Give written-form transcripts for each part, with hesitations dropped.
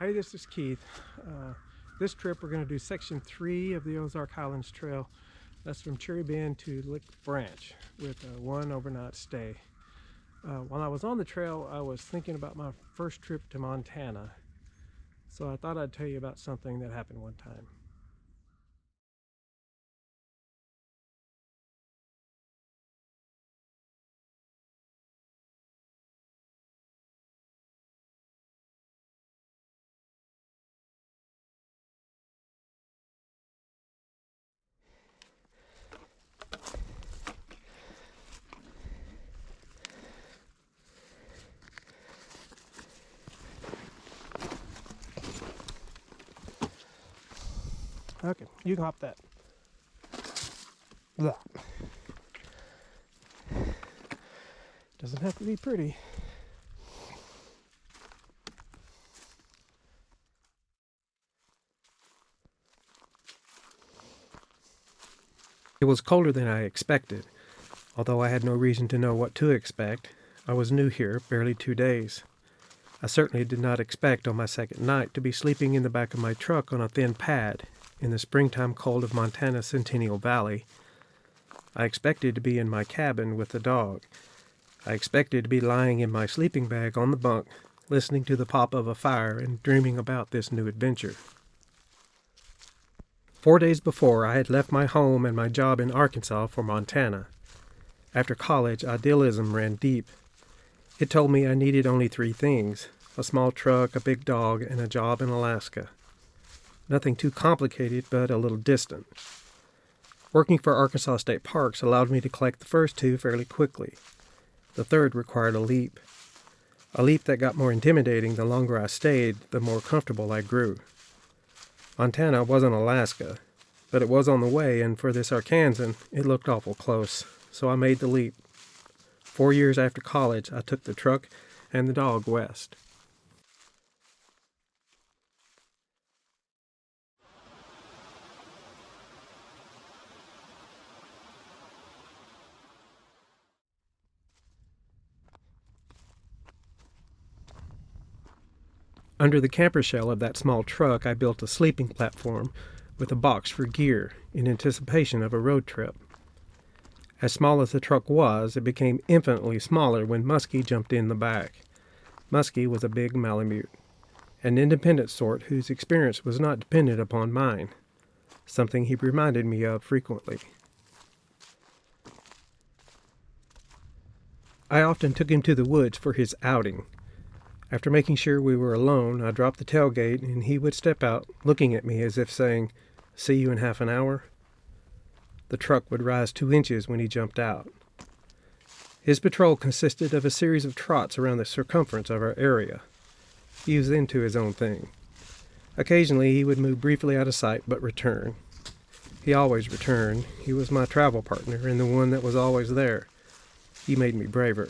Hey, this is Keith. This trip we're going to do section 3 of the Ozark Highlands Trail. That's from Cherry Bend to Lick Branch with a 1 overnight stay. While I was on the trail, I was thinking about my first trip to Montana. So I thought I'd tell you about something that happened one time. Okay, you can hop that. Blah. Doesn't have to be pretty. It was colder than I expected. Although I had no reason to know what to expect, I was new here, barely 2 days. I certainly did not expect on my second night to be sleeping in the back of my truck on a thin pad in the springtime cold of Montana's Centennial Valley. I expected to be in my cabin with the dog. I expected to be lying in my sleeping bag on the bunk, listening to the pop of a fire and dreaming about this new adventure. 4 days before, I had left my home and my job in Arkansas for Montana. After college, idealism ran deep. It told me I needed only 3 things: a small truck, a big dog, and a job in Alaska. Nothing too complicated, but a little distant. Working for Arkansas State Parks allowed me to collect the first 2 fairly quickly. The third required a leap that got more intimidating the longer I stayed, the more comfortable I grew. Montana wasn't Alaska, but it was on the way, and for this Arkansan, it looked awful close, so I made the leap. 4 years after college, I took the truck and the dog west. Under the camper shell of that small truck, I built a sleeping platform with a box for gear in anticipation of a road trip. As small as the truck was, it became infinitely smaller when Muskie jumped in the back. Muskie was a big Malamute, an independent sort whose experience was not dependent upon mine, something he reminded me of frequently. I often took him to the woods for his outing. After making sure we were alone, I dropped the tailgate and he would step out, looking at me as if saying, "See you in half an hour?" The truck would rise 2 inches when he jumped out. His patrol consisted of a series of trots around the circumference of our area. He was into his own thing. Occasionally he would move briefly out of sight but return. He always returned. He was my travel partner and the one that was always there. He made me braver.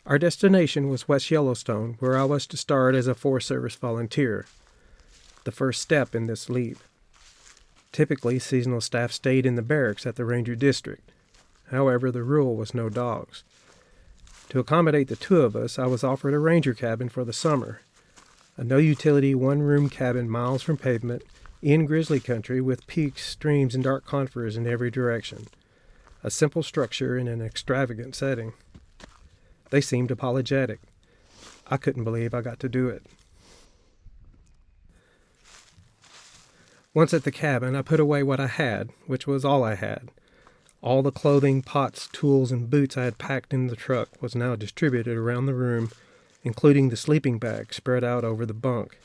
Our destination was West Yellowstone, where I was to start as a Forest Service volunteer, the first step in this leap. Typically, seasonal staff stayed in the barracks at the Ranger District. However, the rule was no dogs. To accommodate the 2 of us, I was offered a ranger cabin for the summer, a no-utility 1-room cabin miles from pavement, in grizzly country with peaks, streams, and dark conifers in every direction. A simple structure in an extravagant setting. They seemed apologetic. I couldn't believe I got to do it. Once at the cabin, I put away what I had, which was all I had. All the clothing, pots, tools, and boots I had packed in the truck was now distributed around the room, including the sleeping bag spread out over the bunk.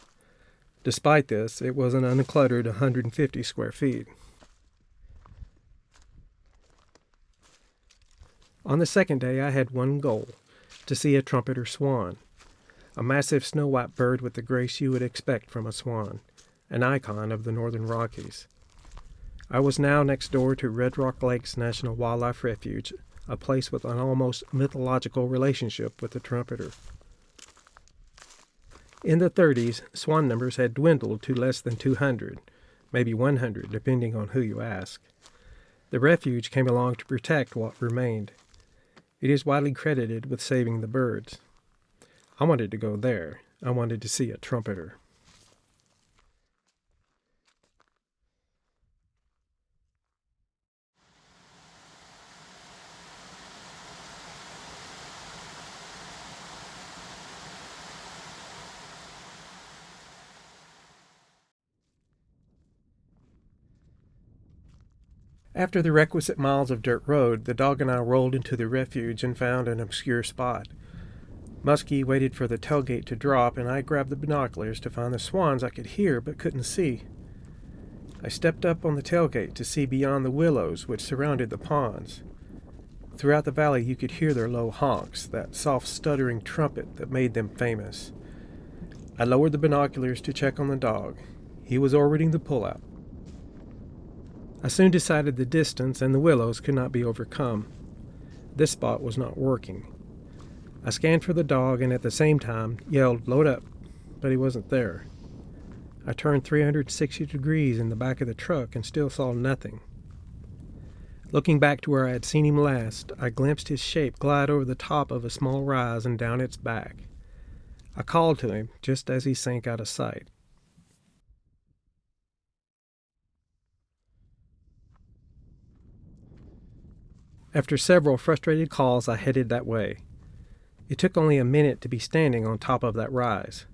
Despite this, it was an uncluttered 150 square feet. On the second day, I had one goal: to see a trumpeter swan, a massive snow-white bird with the grace you would expect from a swan, an icon of the northern Rockies. I was now next door to Red Rock Lakes National Wildlife Refuge, a place with an almost mythological relationship with the trumpeter. In the 30s, swan numbers had dwindled to less than 200, maybe 100, depending on who you ask. The refuge came along to protect what remained. It is widely credited with saving the birds. I wanted to go there. I wanted to see a trumpeter. After the requisite miles of dirt road, the dog and I rolled into the refuge and found an obscure spot. Muskie waited for the tailgate to drop, and I grabbed the binoculars to find the swans I could hear but couldn't see. I stepped up on the tailgate to see beyond the willows which surrounded the ponds. Throughout the valley you could hear their low honks, that soft stuttering trumpet that made them famous. I lowered the binoculars to check on the dog. He was orbiting the pullout. I soon decided the distance and the willows could not be overcome. This spot was not working. I scanned for the dog and at the same time yelled, "Load up," but he wasn't there. I turned 360 degrees in the back of the truck and still saw nothing. Looking back to where I had seen him last, I glimpsed his shape glide over the top of a small rise and down its back. I called to him just as he sank out of sight. After several frustrated calls, I headed that way. It took only a minute to be standing on top of that rise.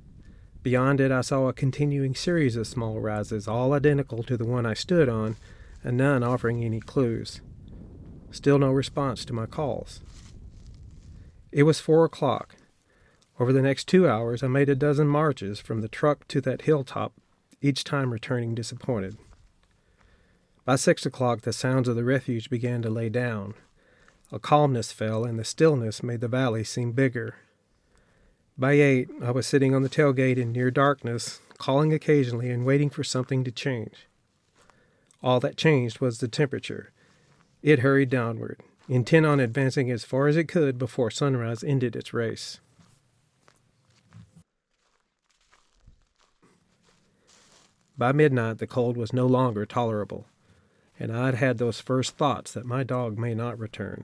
Beyond it, I saw a continuing series of small rises, all identical to the one I stood on, and none offering any clues. Still no response to my calls. It was 4 o'clock. Over the next 2 hours, I made a dozen marches from the truck to that hilltop, each time returning disappointed. By 6 o'clock, the sounds of the refuge began to lay down. A calmness fell, and the stillness made the valley seem bigger. By 8, I was sitting on the tailgate in near darkness, calling occasionally and waiting for something to change. All that changed was the temperature. It hurried downward, intent on advancing as far as it could before sunrise ended its race. By midnight, the cold was no longer tolerable, and I'd had those first thoughts that my dog may not return.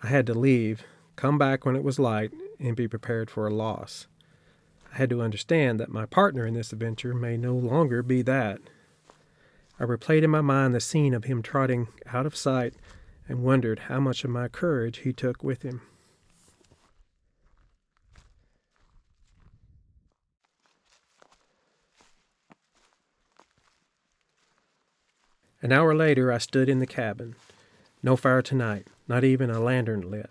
I had to leave, come back when it was light, and be prepared for a loss. I had to understand that my partner in this adventure may no longer be that. I replayed in my mind the scene of him trotting out of sight and wondered how much of my courage he took with him. An hour later, I stood in the cabin. No fire tonight, not even a lantern lit.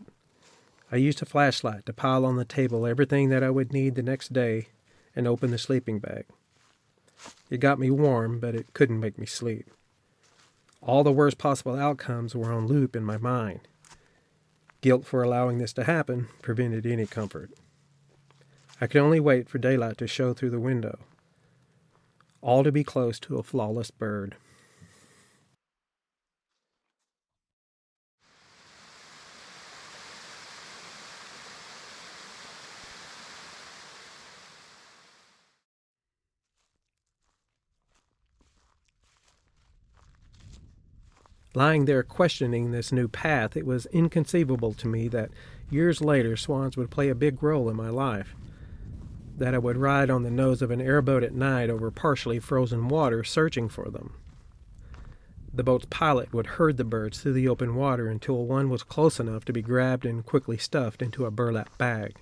I used a flashlight to pile on the table everything that I would need the next day and open the sleeping bag. It got me warm, but it couldn't make me sleep. All the worst possible outcomes were on loop in my mind. Guilt for allowing this to happen prevented any comfort. I could only wait for daylight to show through the window. All to be close to a flawless bird. Lying there questioning this new path, it was inconceivable to me that years later swans would play a big role in my life. That I would ride on the nose of an airboat at night over partially frozen water searching for them. The boat's pilot would herd the birds through the open water until one was close enough to be grabbed and quickly stuffed into a burlap bag.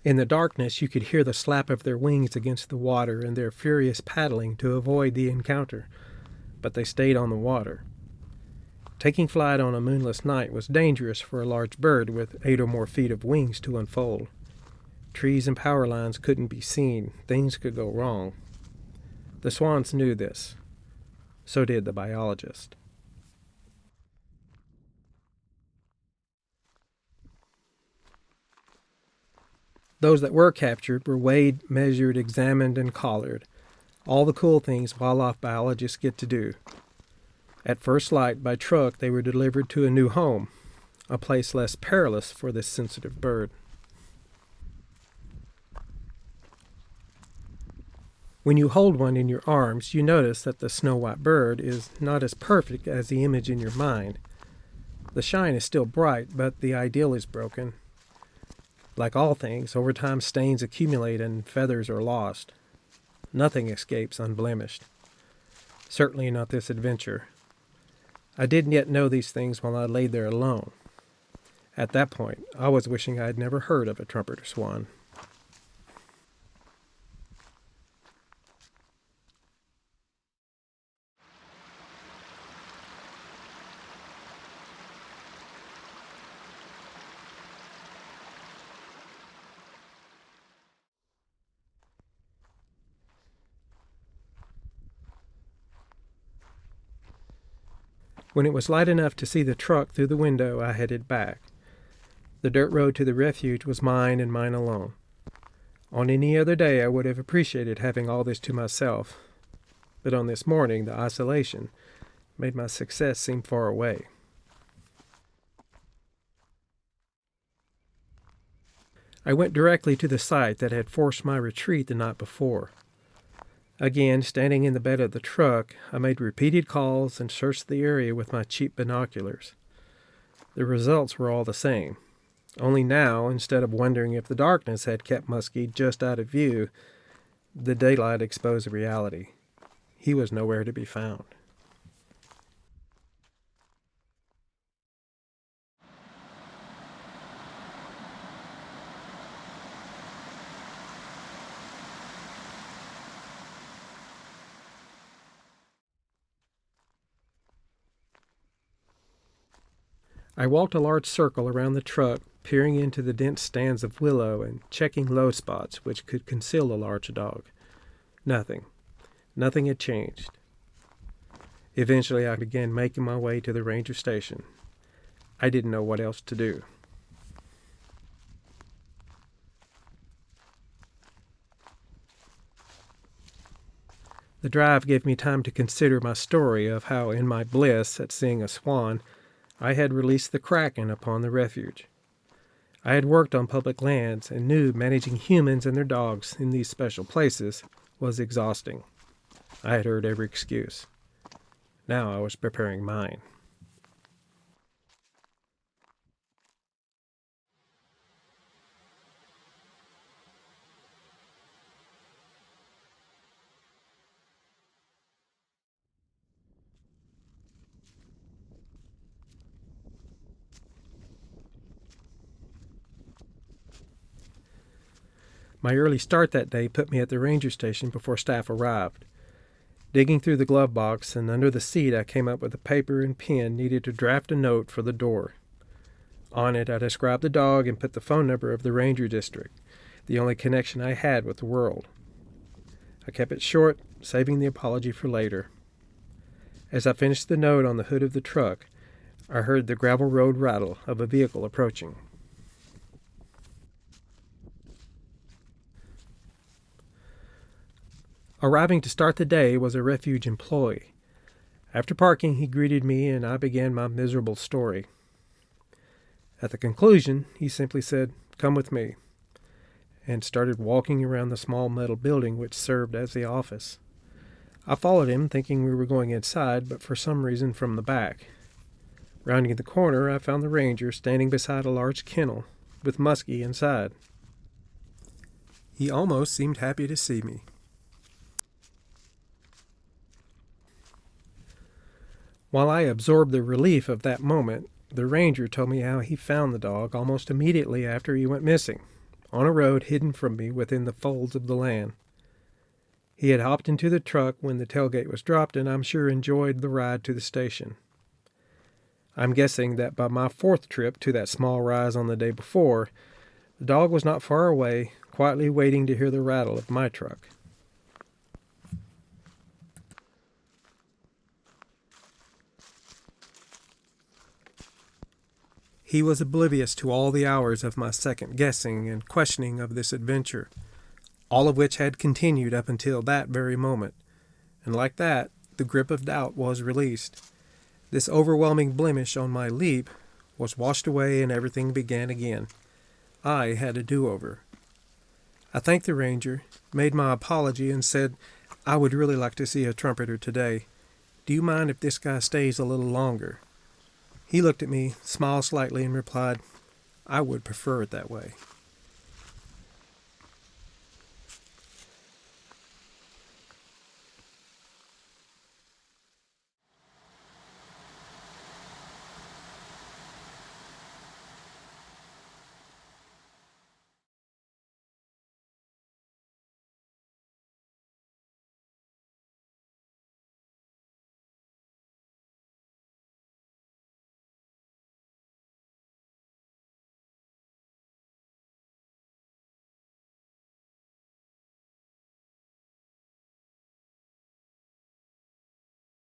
In the darkness, you could hear the slap of their wings against the water and their furious paddling to avoid the encounter, but they stayed on the water. Taking flight on a moonless night was dangerous for a large bird with 8 or more feet of wings to unfold. Trees and power lines couldn't be seen. Things could go wrong. The swans knew this. So did the biologist. Those that were captured were weighed, measured, examined, and collared. All the cool things wildlife biologists get to do. At first light, by truck, they were delivered to a new home, a place less perilous for this sensitive bird. When you hold one in your arms, you notice that the snow-white bird is not as perfect as the image in your mind. The shine is still bright, but the ideal is broken. Like all things, over time stains accumulate and feathers are lost. Nothing escapes unblemished. Certainly not this adventure. I didn't yet know these things while I lay there alone. At that point, I was wishing I had never heard of a trumpeter swan. When it was light enough to see the truck through the window, I headed back. The dirt road to the refuge was mine and mine alone. On any other day, I would have appreciated having all this to myself, but on this morning, the isolation made my success seem far away. I went directly to the site that had forced my retreat the night before. Again, standing in the bed of the truck, I made repeated calls and searched the area with my cheap binoculars. The results were all the same. Only now, instead of wondering if the darkness had kept Muskie just out of view, the daylight exposed the reality. He was nowhere to be found. I walked a large circle around the truck, peering into the dense stands of willow and checking low spots which could conceal a large dog. Nothing. Nothing had changed. Eventually, I began making my way to the ranger station. I didn't know what else to do. The drive gave me time to consider my story of how, in my bliss at seeing a swan, I had released the kraken upon the refuge. I had worked on public lands and knew managing humans and their dogs in these special places was exhausting. I had heard every excuse. Now I was preparing mine. My early start that day put me at the ranger station before staff arrived. Digging through the glove box and under the seat, I came up with a paper and pen needed to draft a note for the door. On it, I described the dog and put the phone number of the ranger district, the only connection I had with the world. I kept it short, saving the apology for later. As I finished the note on the hood of the truck, I heard the gravel road rattle of a vehicle approaching. Arriving to start the day was a refuge employee. After parking, he greeted me and I began my miserable story. At the conclusion, he simply said, "Come with me," and started walking around the small metal building which served as the office. I followed him, thinking we were going inside, but for some reason from the back. Rounding the corner, I found the ranger standing beside a large kennel, with Muskie inside. He almost seemed happy to see me. While I absorbed the relief of that moment, the ranger told me how he found the dog almost immediately after he went missing, on a road hidden from me within the folds of the land. He had hopped into the truck when the tailgate was dropped, and I'm sure enjoyed the ride to the station. I'm guessing that by my fourth trip to that small rise on the day before, the dog was not far away, quietly waiting to hear the rattle of my truck. He was oblivious to all the hours of my second guessing and questioning of this adventure, all of which had continued up until that very moment, and like that, the grip of doubt was released. This overwhelming blemish on my leap was washed away and everything began again. I had a do-over. I thanked the ranger, made my apology, and said I would really like to see a trumpeter today. Do you mind if this guy stays a little longer? He looked at me, smiled slightly, and replied, I would prefer it that way.